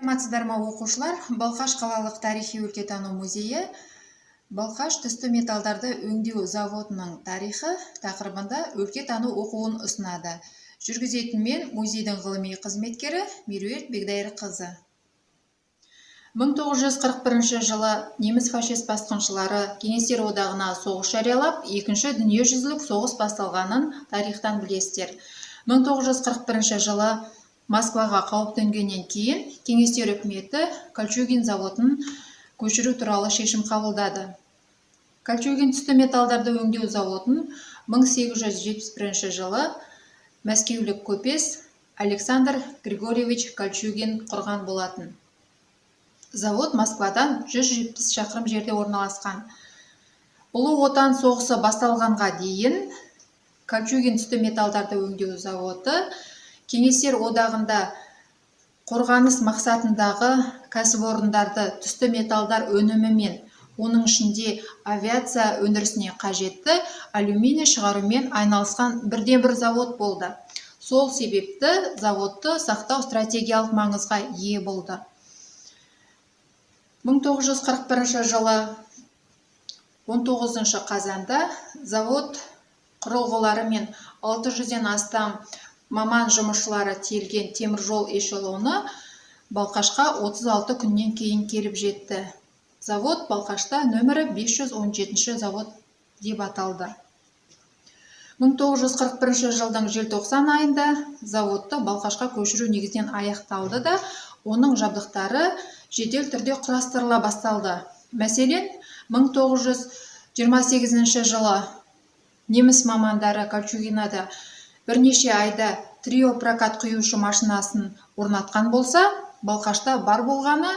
Саламатсыздар ма оқушылар? Балқаш қалалық тарихи-өлкетану музейі Балқаш түсті металдарды өңдеу заводының тарихы тақырыбында өлкетану оқуын ұсынады. Жүргізетін мен музейдің ғылыми қызметкері Меруерт Бегдайырқызы. 1941 жылы неміс фашист басқыншылары Кеңестер одағына соғыс жариялап, екінші дүниежүзілік соғыс басталғанын тарихтан білесіздер. 1941 жылы Москваға қауіп төнгеннен кейін Кеңестер үкіметі Кольчугин заводын көшіру туралы шешім қабылдады. Кольчугин түсті металдарды өңдеу заводын 1871 жылы мәскеулік көпес Александр Григорьевич Кольчугин құрған болатын. Завод Москвадан 170 шақырым жерде орналасқан. Ұлы отан соғысы басталғанға дейін Кольчугин түсті металдарды өңдеу заводы Кеңестер одағында қорғаныс мақсатындағы кәсіпорындарды түсті металдар өнімімен, оның ішінде авиация өндірісіне қажетті алюминий шығарумен айналысқан бірден-бір завод болды. Сол себепті заводты сақтау стратегиялық маңызға ие болды. 1941 жылы 19 қазанда завод құрылғылары мен 600-ден астам маман жұмысшылары тиелген теміржол эшелоны Балқашқа 36 күннен кейін келіп жетті. Завод Балқашта нөмірі 517 завод деп аталды. 1941 жылдың желтоқсан айында заводты Балқашқа көшіру негізінен аяқталды да, оның жабдықтары жедел түрде құрастырыла басталды. Мәселен, 1928 жылы неміс мамандары Кольчугинада бірнеше айда трио прокат құюшы машинасын орнатқан болса, Балқашта бар болғаны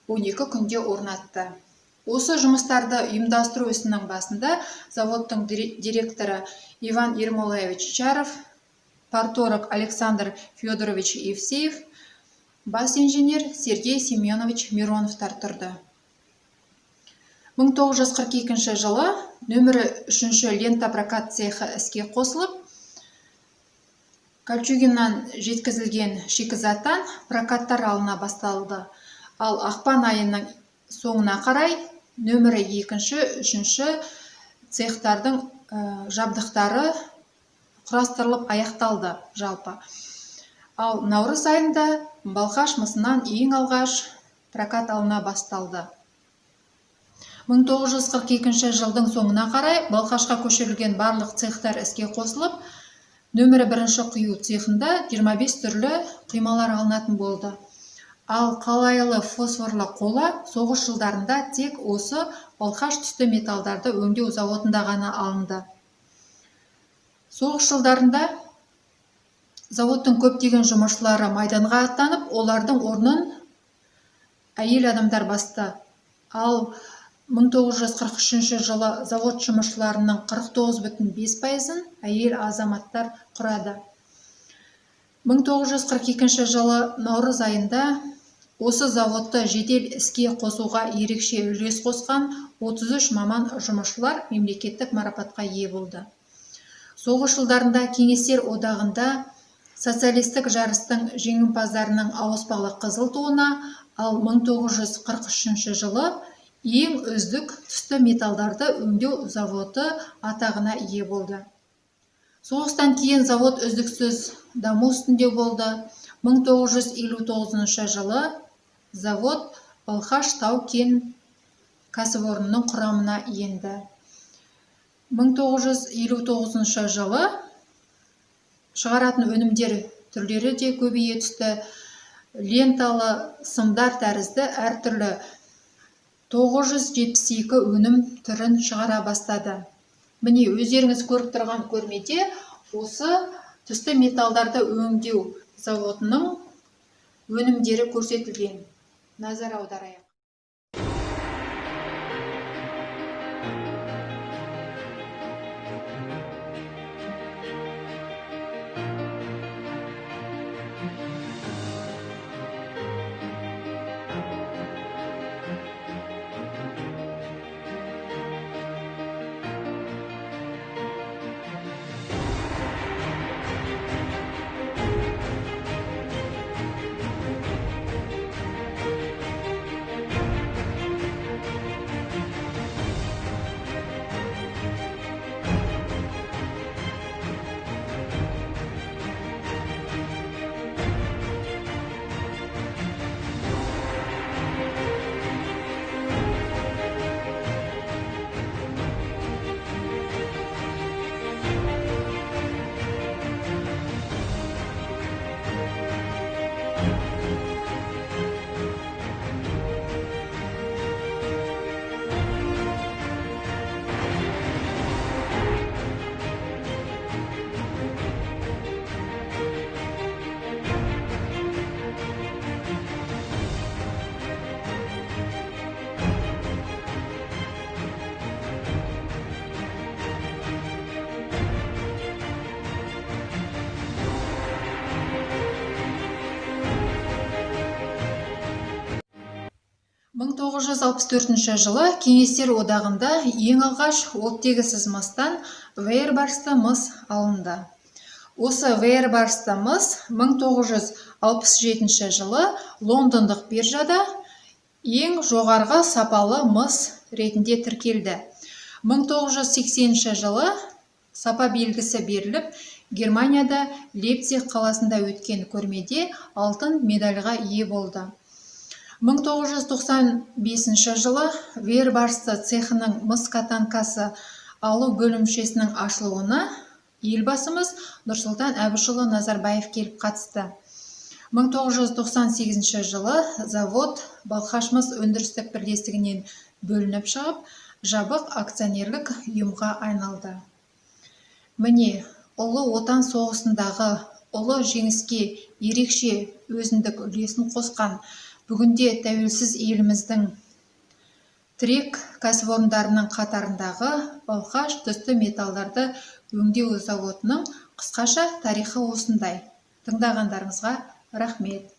12 күнде орнатты. Осы жұмыстарды ұйымдастыру ісінің басында заводтың директоры Иван Ермолаевич Чаров, парторг Александр Федорович Евсеев, бас инженер Сергей Семенович Мироновтар тұрды. 1942 жылы нөмірі 3 лента прокат цехы іске қосылып, Кольчугиннан жеткізілген шикізаттан прокаттар алына басталды. Ал ақпан айының соңына қарай нөмірі 2-3 цехтардың жабдықтары құрастырылып аяқталды жалпы. Ал наурыз айында Балқаш мысынан ең алғаш прокат алына басталды. 1942 жылдың соңына қарай Балқашқа көшірілген барлық цехтар іске қосылып, нөмірі 1 құю цехында 25 түрлі құймалар алынатын болды. Ал қалайлы фосфорлы қола соғыс жылдарында тек осы Балқаш түсті металдарды өңдеу заводында ғана алынды. Соғыс жылдарында заводтың көптеген жұмысшылары майданға аттанып, олардың орнын әйел адамдар басты. Ал 1943 жылы завод жұмысшыларының 49,5%-ін әйел азаматтар құрады. 1942 жылы наурыз айында осы заводты жедел іске қосуға ерекше үлес қосқан 33 маман жұмысшылар мемлекеттік марапатқа ие болды. Соғыс жылдарында Кеңестер одағында социалистік жарыстың жеңімпаздарының ауыспалы қызыл туына, ал 1943 жылы ең үздік түсті металдарды өңдеу заводы атағына ие болды. Соғыстан кейін завод үздіксіз даму үстінде болды. 1959 жылы завод Балқаш тау-кен кәсіпорнының құрамына енді. 1959 жылы шығаратын өнімдер түрлері де көбейе түсті. Ленталы сымдар тәрізді әртүрлі 972 өнім түрін шығара бастады. Міне өздеріңіз көріп тұрған көрмеде осы түсті металдарды өңдеу заводының өнімдері көрсетілген. Назар аударайық. 1964 жылы Кеңестер одағында ең алғаш оттегі мыстан Вейербарсты мыс алынды. Осы Вейербарсты мыс 1967 жылы лондондық биржада ең жоғарғы сапалы мыс ретінде тіркелді. 1980 жылы сапа белгісі беріліп, Германияда Лейпциг қаласында өткен көрмеде алтын медальға ие болды. 1995 жылы Вейербарсты цехының мыс катанкасы алу бөлімшесінің ашылуына елбасымыз Нұрсұлтан Әбішұлы Назарбаев келіп қатысты. 1998 жылы завод Балқаш-мыс өндірістік бірлестігінен бөлініп шығып, жабық акционерлік ұйымға айналды. Міне, ұлы отан соғысындағы ұлы жеңіске ерекше өзіндік үлесін қосқан бүгінде тәуелсіз еліміздің тірек кәсіпорындарының қатарындағы Балқаш түсті металдарды өңдеу заводының қысқаша тарихы осындай. Тыңдағандарыңызға рахмет.